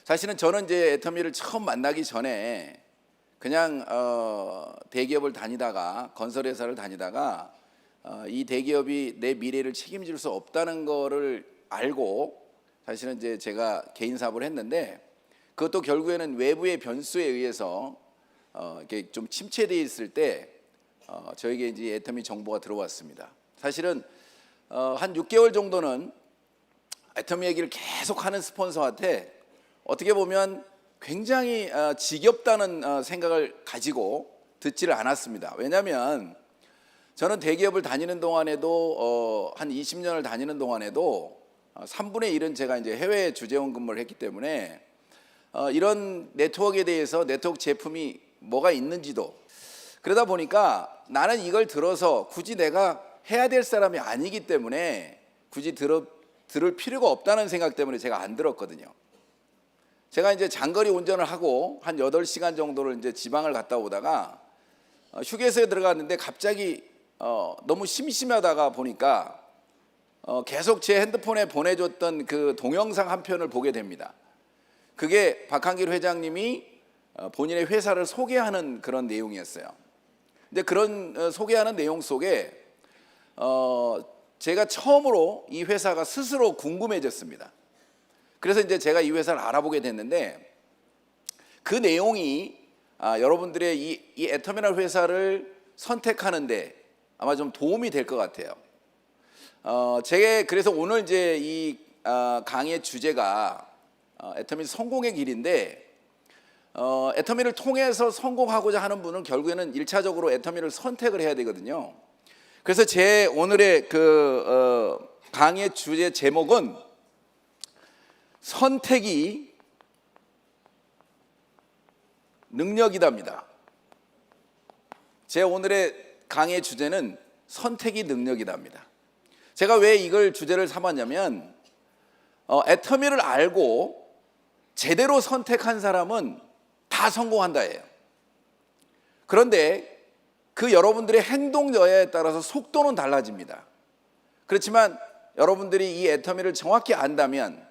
사실은 저는 이제 애터미를 처음 만나기 전에 그냥 대기업을 다니다가 건설회사를 다니다가 이 대기업이 내 미래를 책임질 수 없다는 거를 알고 사실은 이제 제가 개인 사업을 했는데, 그것도 결국에는 외부의 변수에 의해서 이렇게 좀 침체되어 있을 때 저에게 이제 애터미 정보가 들어왔습니다. 사실은 한 6개월 정도는 애터미 얘기를 계속 하는 스폰서한테 어떻게 보면 굉장히 지겹다는 생각을 가지고 듣지를 않았습니다. 왜냐하면 저는 대기업을 다니는 동안에도 한 20년을 다니는 동안에도 3분의 1은 제가 이제 해외 주재원 근무를 했기 때문에 이런 네트워크에 대해서 네트워크 제품이 뭐가 있는지도, 그러다 보니까 나는 이걸 들어서 굳이 내가 해야 될 사람이 아니기 때문에 굳이 들을 필요가 없다는 생각 때문에 제가 안 들었거든요. 제가 이제 장거리 운전을 하고 한 8시간 정도를 이제 지방을 갔다 오다가 휴게소에 들어갔는데 갑자기 너무 심심하다가 보니까 계속 제 핸드폰에 보내줬던 그 동영상 한 편을 보게 됩니다. 그게 박한길 회장님이 본인의 회사를 소개하는 그런 내용이었어요. 근데 그런 소개하는 내용 속에 제가 처음으로 이 회사가 스스로 궁금해졌습니다. 그래서 이제 제가 이 회사를 알아보게 됐는데, 그 내용이 여러분들의 이 애터미널 회사를 선택하는데 아마 좀 도움이 될 것 같아요. 그래서 오늘 이제 이 강의의 주제가 애터미 성공의 길인데, 애터미를 통해서 성공하고자 하는 분은 결국에는 1차적으로 애터미를 선택을 해야 되거든요. 그래서 제 오늘의 강의의 주제 제목은 선택이 능력이답니다. 제 오늘의 강의의 주제는 선택이 능력이답니다. 제가 왜 이걸 주제를 삼았냐면 애터미를 알고 제대로 선택한 사람은 다 성공한다예요. 그런데 그 여러분들의 행동 여하에 따라서 속도는 달라집니다. 그렇지만 여러분들이 이 애터미를 정확히 안다면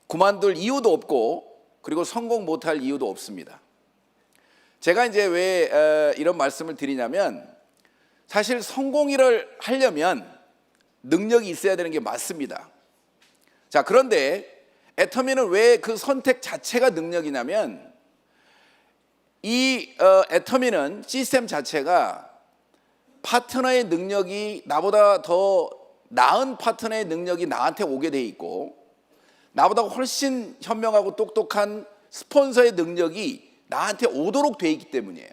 그만둘 이유도 없고, 그리고 성공 못할 이유도 없습니다. 제가 이제 왜 이런 말씀을 드리냐면, 사실 성공을 하려면 능력이 있어야 되는 게 맞습니다. 자, 그런데 애터미는 왜 그 선택 자체가 능력이냐면, 이 애터미는 시스템 자체가 파트너의 능력이 나보다 더 나은 파트너의 능력이 나한테 오게 돼 있고, 나보다 훨씬 현명하고 똑똑한 스폰서의 능력이 나한테 오도록 돼 있기 때문이에요.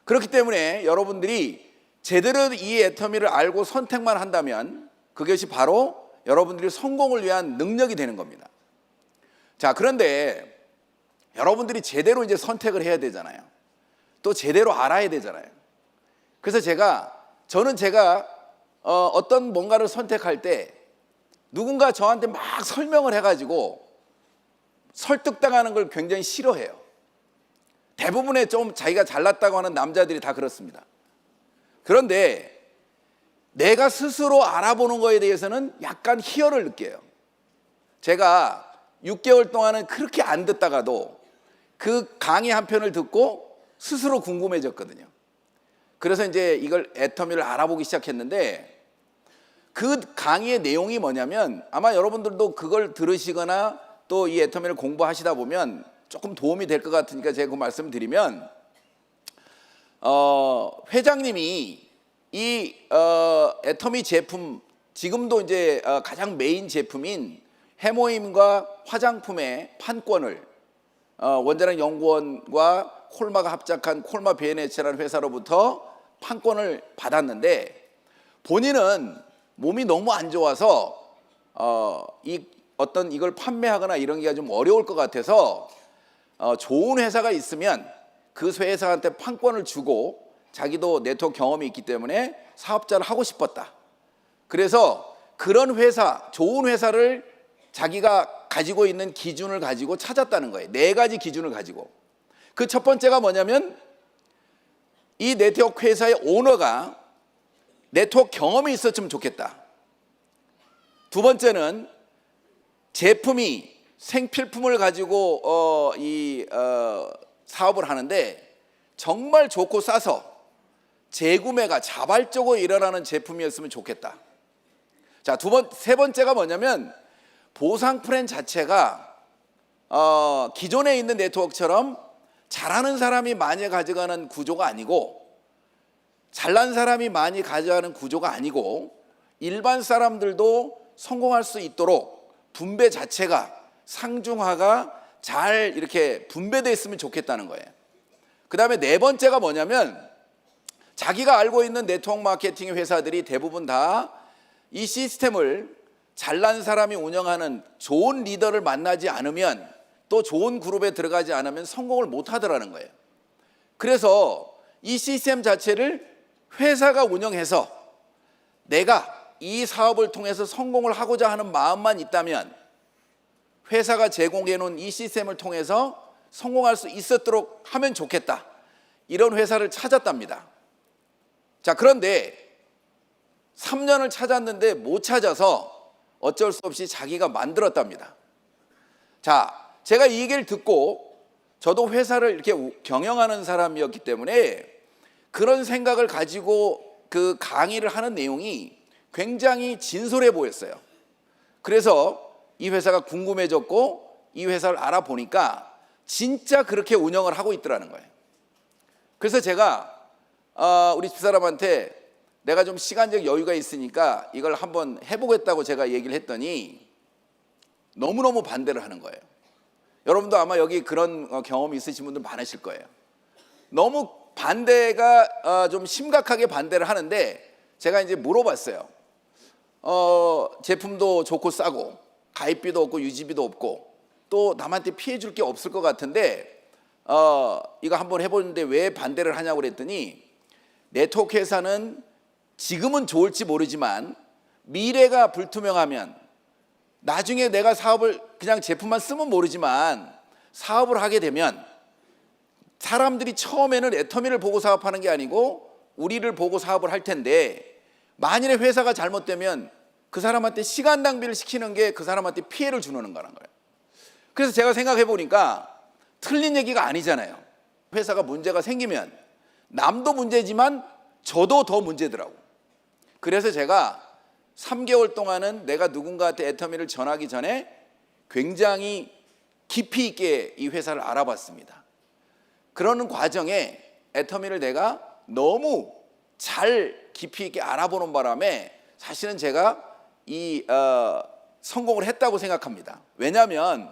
그렇기 때문에 여러분들이 제대로 이 애터미를 알고 선택만 한다면 그것이 바로 여러분들이 성공을 위한 능력이 되는 겁니다. 자, 그런데 여러분들이 제대로 이제 선택을 해야 되잖아요. 또 제대로 알아야 되잖아요. 그래서 저는 어떤 뭔가를 선택할 때 누군가 저한테 막 설명을 해가지고 설득당하는 걸 굉장히 싫어해요. 대부분의 좀 자기가 잘났다고 하는 남자들이 다 그렇습니다. 그런데 내가 스스로 알아보는 거에 대해서는 약간 희열을 느껴요. 제가 6개월 동안은 그렇게 안 듣다가도 그 강의 한 편을 듣고 스스로 궁금해졌거든요. 그래서 이제 이걸 애터미를 알아보기 시작했는데, 그 강의의 내용이 뭐냐면, 아마 여러분들도 그걸 들으시거나 또 이 애터미를 공부하시다 보면 조금 도움이 될 것 같으니까 제가 그 말씀 드리면, 회장님이 이 애터미 제품, 지금도 이제 가장 메인 제품인 해모임과 화장품의 판권을 원자력 연구원과 콜마가 합작한 콜마 BNH라는 회사로부터 판권을 받았는데, 본인은 몸이 너무 안 좋아서 이걸 판매하거나 이런 게 좀 어려울 것 같아서 좋은 회사가 있으면 그 회사한테 판권을 주고, 자기도 네트워크 경험이 있기 때문에 사업자를 하고 싶었다. 그래서 그런 회사, 좋은 회사를 자기가 가지고 있는 기준을 가지고 찾았다는 거예요. 4가지 기준을 가지고. 그 첫 번째가 뭐냐면, 이 네트워크 회사의 오너가 네트워크 경험이 있었으면 좋겠다. 두 번째는 제품이 생필품을 가지고 사업을 하는데 정말 좋고 싸서 재구매가 자발적으로 일어나는 제품이었으면 좋겠다. 자, 세 번째가 뭐냐면 보상 플랜 자체가 기존에 있는 네트워크처럼 잘하는 사람이 많이 가져가는 구조가 아니고 잘난 사람이 많이 가져가는 구조가 아니고 일반 사람들도 성공할 수 있도록 분배 자체가 상중하가 잘 이렇게 분배되어 있으면 좋겠다는 거예요. 그 다음에 네 번째가 뭐냐면 자기가 알고 있는 네트워크 마케팅 회사들이 대부분 다 이 시스템을 잘난 사람이 운영하는 좋은 리더를 만나지 않으면 또 좋은 그룹에 들어가지 않으면 성공을 못 하더라는 거예요. 그래서 이 시스템 자체를 회사가 운영해서 내가 이 사업을 통해서 성공을 하고자 하는 마음만 있다면 회사가 제공해 놓은 이 시스템을 통해서 성공할 수 있었도록 하면 좋겠다. 이런 회사를 찾았답니다. 자, 그런데 3년을 찾았는데 못 찾아서 어쩔 수 없이 자기가 만들었답니다. 자, 제가 이 얘기를 듣고 저도 회사를 이렇게 경영하는 사람이었기 때문에 그런 생각을 가지고 그 강의를 하는 내용이 굉장히 진솔해 보였어요. 그래서 이 회사가 궁금해졌고 이 회사를 알아보니까 진짜 그렇게 운영을 하고 있더라는 거예요. 그래서 제가 우리 집사람한테 내가 좀 시간적 여유가 있으니까 이걸 한번 해보겠다고 제가 얘기를 했더니 너무너무 반대를 하는 거예요. 여러분도 아마 여기 그런 경험이 있으신 분들 많으실 거예요. 너무 반대가 좀 심각하게 반대를 하는데 제가 이제 물어봤어요. 제품도 좋고 싸고 가입비도 없고 유지비도 없고 또 남한테 피해 줄 게 없을 것 같은데 이거 한번 해보는데 왜 반대를 하냐고 그랬더니 네트워크 회사는 지금은 좋을지 모르지만 미래가 불투명하면 나중에 내가 사업을 그냥 제품만 쓰면 모르지만 사업을 하게 되면 사람들이 처음에는 애터미를 보고 사업하는 게 아니고 우리를 보고 사업을 할 텐데 만일에 회사가 잘못되면 그 사람한테 시간 낭비를 시키는 게 그 사람한테 피해를 주는 거란 거예요. 그래서 제가 생각해 보니까 틀린 얘기가 아니잖아요. 회사가 문제가 생기면 남도 문제지만 저도 더 문제더라고. 그래서 제가 3개월 동안은 내가 누군가한테 애터미를 전하기 전에 굉장히 깊이 있게 이 회사를 알아봤습니다. 그러는 과정에 애터미를 내가 너무 잘 깊이 있게 알아보는 바람에 사실은 제가 성공을 했다고 생각합니다. 왜냐하면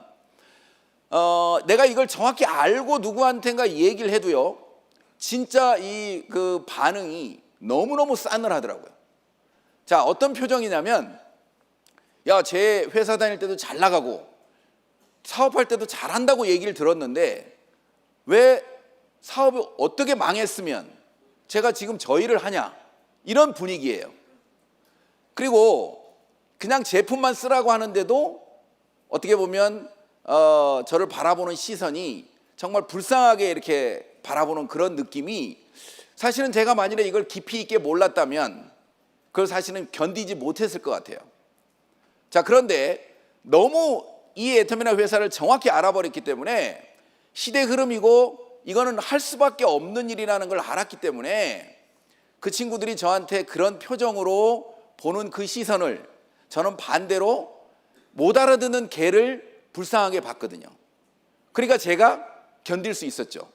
내가 이걸 정확히 알고 누구한테인가 얘기를 해도요, 진짜 그 반응이 너무너무 싸늘하더라고요. 자, 어떤 표정이냐면, 야, 제 회사 다닐 때도 잘 나가고 사업할 때도 잘한다고 얘기를 들었는데 왜 사업이 어떻게 망했으면 제가 지금 저 일을 하냐, 이런 분위기예요. 그리고 그냥 제품만 쓰라고 하는데도 어떻게 보면 저를 바라보는 시선이 정말 불쌍하게 이렇게 바라보는 그런 느낌이, 사실은 제가 만일에 이걸 깊이 있게 몰랐다면 그걸 사실은 견디지 못했을 것 같아요. 자, 그런데 너무 이 애터미나 회사를 정확히 알아버렸기 때문에 시대 흐름이고 이거는 할 수밖에 없는 일이라는 걸 알았기 때문에 그 친구들이 저한테 그런 표정으로 보는 그 시선을 저는 반대로 못 알아듣는 개를 불쌍하게 봤거든요. 그러니까 제가 견딜 수 있었죠.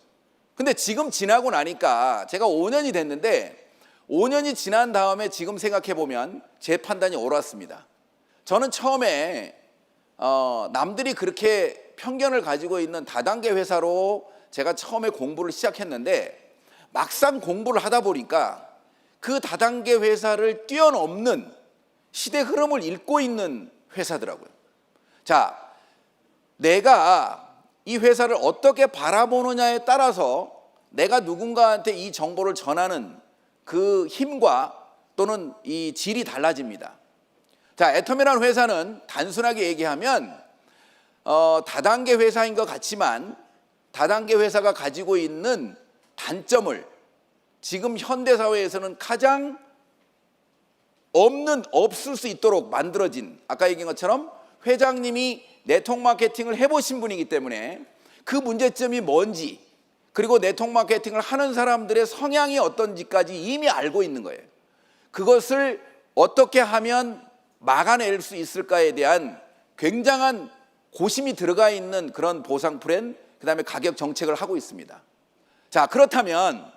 근데 지금 지나고 나니까 제가 5년이 됐는데 5년이 지난 다음에 지금 생각해 보면 제 판단이 옳았습니다. 저는 처음에 남들이 그렇게 편견을 가지고 있는 다단계 회사로 제가 처음에 공부를 시작했는데 막상 공부를 하다 보니까 그 다단계 회사를 뛰어넘는 시대 흐름을 읽고 있는 회사더라고요. 자, 내가 이 회사를 어떻게 바라보느냐에 따라서 내가 누군가한테 이 정보를 전하는 그 힘과 또는 이 질이 달라집니다. 자, 애터미라는 회사는 단순하게 얘기하면 다단계 회사인 것 같지만 다단계 회사가 가지고 있는 단점을 지금 현대사회에서는 가장 없을 수 있도록 만들어진, 아까 얘기한 것처럼 회장님이 네트워크 마케팅을 해보신 분이기 때문에 그 문제점이 뭔지, 그리고 네트워크 마케팅을 하는 사람들의 성향이 어떤지까지 이미 알고 있는 거예요. 그것을 어떻게 하면 막아낼 수 있을까에 대한 굉장한 고심이 들어가 있는 그런 보상 플랜, 그다음에 가격 정책을 하고 있습니다. 자, 그렇다면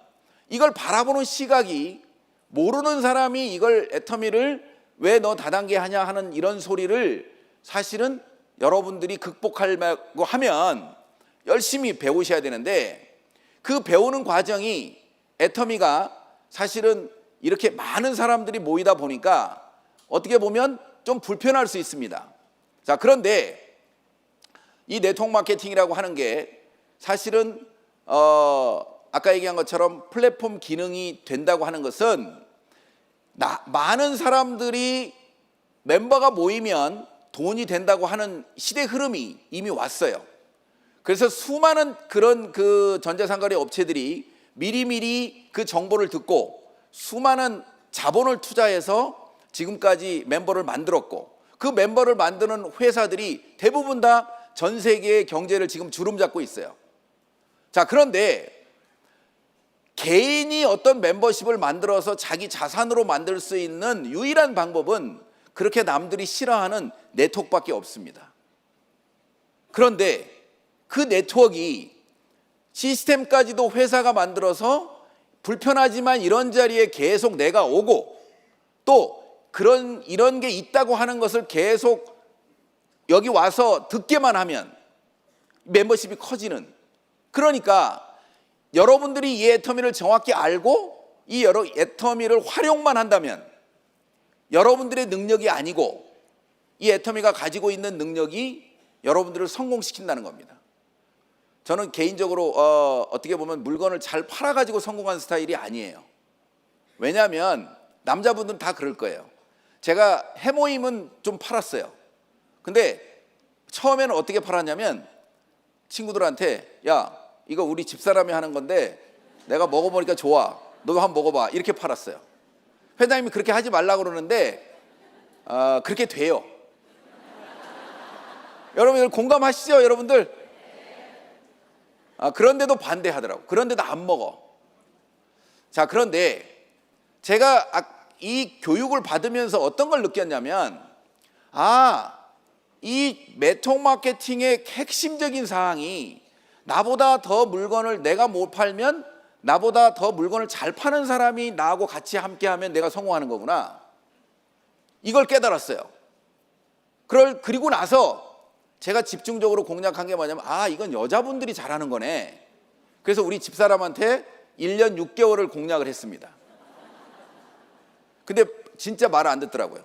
이걸 바라보는 시각이, 모르는 사람이 이걸 애터미를 왜 너 다단계 하냐 하는 이런 소리를 사실은 여러분들이 극복하려고 하면 열심히 배우셔야 되는데, 그 배우는 과정이 애터미가 사실은 이렇게 많은 사람들이 모이다 보니까 어떻게 보면 좀 불편할 수 있습니다. 자, 그런데 이 네트워크 마케팅이라고 하는 게 사실은 아까 얘기한 것처럼 플랫폼 기능이 된다고 하는 것은 많은 사람들이 멤버가 모이면 돈이 된다고 하는 시대 흐름이 이미 왔어요. 그래서 수많은 그런 그 전자상거래 업체들이 미리미리 그 정보를 듣고 수많은 자본을 투자해서 지금까지 멤버를 만들었고, 그 멤버를 만드는 회사들이 대부분 다 전 세계의 경제를 지금 주름잡고 있어요. 자, 그런데 개인이 어떤 멤버십을 만들어서 자기 자산으로 만들 수 있는 유일한 방법은 그렇게 남들이 싫어하는 네트워크밖에 없습니다. 그런데 그 네트워크가 시스템까지도 회사가 만들어서 불편하지만 이런 자리에 계속 내가 오고, 또 이런 게 있다고 하는 것을 계속 여기 와서 듣게만 하면 멤버십이 커지는, 그러니까 여러분들이 이 애터미를 정확히 알고 이 애터미를 활용만 한다면 여러분들의 능력이 아니고 이 애터미가 가지고 있는 능력이 여러분들을 성공시킨다는 겁니다. 저는 개인적으로 어떻게 보면 물건을 잘 팔아가지고 성공한 스타일이 아니에요. 왜냐하면 남자분들은 다 그럴 거예요. 제가 해모임은 좀 팔았어요. 근데 처음에는 어떻게 팔았냐면 친구들한테, 야, 이거 우리 집사람이 하는 건데 내가 먹어보니까 좋아, 너 한번 먹어봐, 이렇게 팔았어요. 회장님이 그렇게 하지 말라고 그러는데 그렇게 돼요. 여러분들 공감하시죠, 여러분들? 그런데도 반대하더라고. 그런데도 안 먹어. 자, 그런데 제가 이 교육을 받으면서 어떤 걸 느꼈냐면, 이 네트워크 마케팅의 핵심적인 사항이 나보다 더 물건을 내가 못 팔면 나보다 더 물건을 잘 파는 사람이 나하고 같이 함께하면 내가 성공하는 거구나, 이걸 깨달았어요. 그리고 나서 제가 집중적으로 공략한 게 뭐냐면, 이건 여자분들이 잘하는 거네. 그래서 우리 집사람한테 1년 6개월을 공략을 했습니다. 근데 진짜 말을 안 듣더라고요.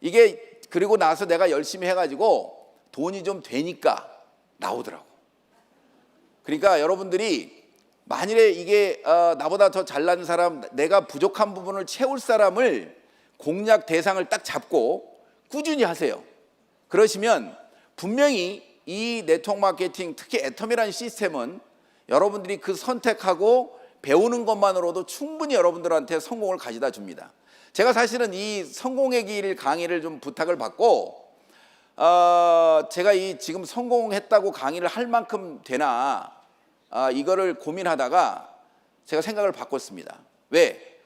이게 그리고 나서 내가 열심히 해가지고 돈이 좀 되니까 나오더라고. 그러니까 여러분들이 만일에 이게 나보다 더 잘난 사람, 내가 부족한 부분을 채울 사람을 공략 대상을 딱 잡고 꾸준히 하세요. 그러시면 분명히 이 네트워크 마케팅, 특히 애터미라는 시스템은 여러분들이 그 선택하고 배우는 것만으로도 충분히 여러분들한테 성공을 가져다 줍니다. 제가 사실은 이 성공의 길 강의를 좀 부탁을 받고 제가 이 지금 성공했다고 강의를 할 만큼 되나 이거를 고민하다가 제가 생각을 바꿨습니다. 왜?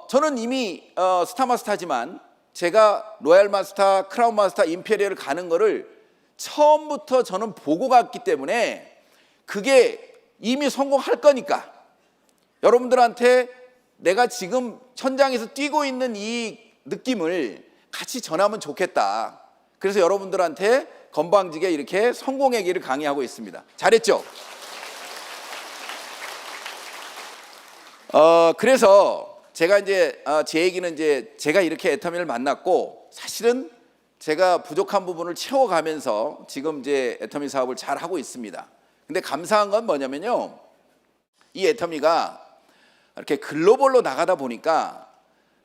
저는 이미 스타마스터지만 제가 로얄 마스터, 크라운 마스터, 임페리얼을 가는 거를 처음부터 저는 보고 갔기 때문에 그게 이미 성공할 거니까 여러분들한테 내가 지금 현장에서 뛰고 있는 이 느낌을 같이 전하면 좋겠다. 그래서 여러분들한테 건방지게 이렇게 성공의 길을 강의하고 있습니다. 잘했죠? 그래서 제가 이제 제 얘기는 이제 제가 이렇게 애터미를 만났고, 사실은 제가 부족한 부분을 채워가면서 지금 이제 애터미 사업을 잘 하고 있습니다. 근데 감사한 건 뭐냐면요, 이 애터미가 이렇게 글로벌로 나가다 보니까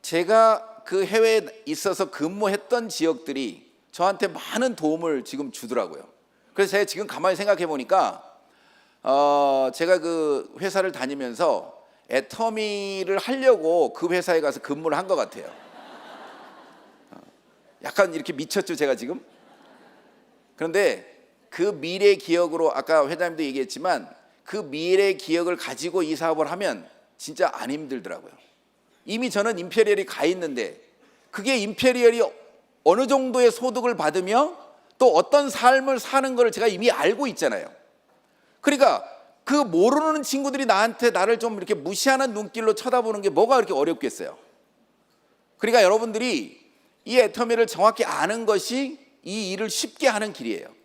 제가 그 해외에 있어서 근무했던 지역들이 저한테 많은 도움을 지금 주더라고요. 그래서 제가 지금 가만히 생각해 보니까 제가 그 회사를 다니면서 애터미를 하려고 그 회사에 가서 근무를 한 것 같아요. 약간 이렇게 미쳤죠, 제가 지금? 그런데 그 미래 기억으로 아까 회장님도 얘기했지만 그 미래 기억을 가지고 이 사업을 하면 진짜 안 힘들더라고요. 이미 저는 임페리얼이 가 있는데 그게 임페리얼이 어느 정도의 소득을 받으며 또 어떤 삶을 사는 걸 제가 이미 알고 있잖아요. 그러니까 그 모르는 친구들이 나를 좀 이렇게 무시하는 눈길로 쳐다보는 게 뭐가 그렇게 어렵겠어요. 그러니까 여러분들이 이 애터미를 정확히 아는 것이 이 일을 쉽게 하는 길이에요.